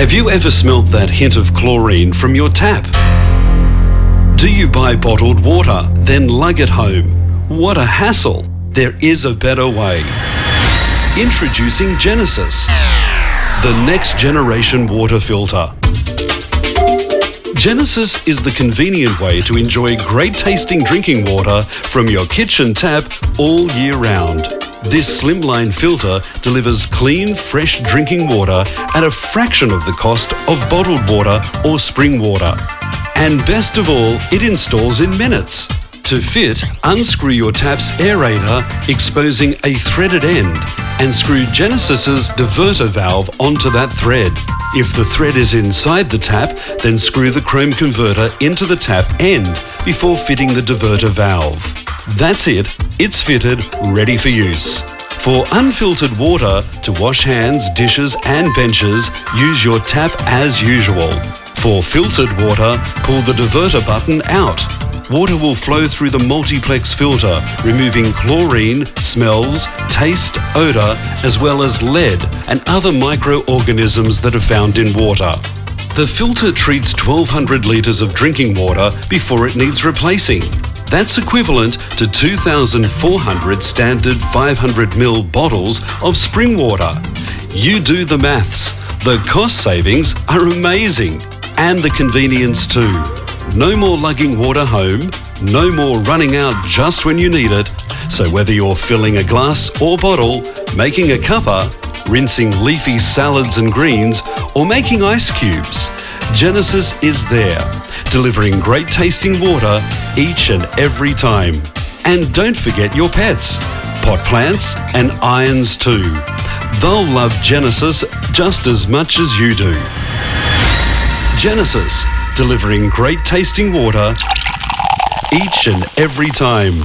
Have you ever smelt that hint of chlorine from your tap? Do you buy bottled water, then lug it home? What a hassle! There is a better way. Introducing Genesis, the next generation water filter. Genesis is the convenient way to enjoy great tasting drinking water from your kitchen tap all year round. This slimline filter delivers clean, fresh drinking water at a fraction of the cost of bottled water or spring water. And best of all, it installs in minutes. To fit, unscrew your tap's aerator, exposing a threaded end, and screw Genesis's diverter valve onto that thread. If the thread is inside the tap, then screw the chrome converter into the tap end before fitting the diverter valve. That's it, it's fitted, ready for use. For unfiltered water, to wash hands, dishes and benches, use your tap as usual. For filtered water, pull the diverter button out. Water will flow through the multiplex filter, removing chlorine, smells, taste, odour, as well as lead and other microorganisms that are found in water. The filter treats 1,200 litres of drinking water before it needs replacing. That's equivalent to 2,400 standard 500ml bottles of spring water. You do the maths. The cost savings are amazing. And the convenience too. No more lugging water home, no more running out just when you need it. So whether you're filling a glass or bottle, making a cuppa, rinsing leafy salads and greens, or making ice cubes, Genesis is there, delivering great tasting water each and every time. And don't forget your pets, pot plants and irons too. They'll love Genesis just as much as you do. Genesis, delivering great tasting water each and every time.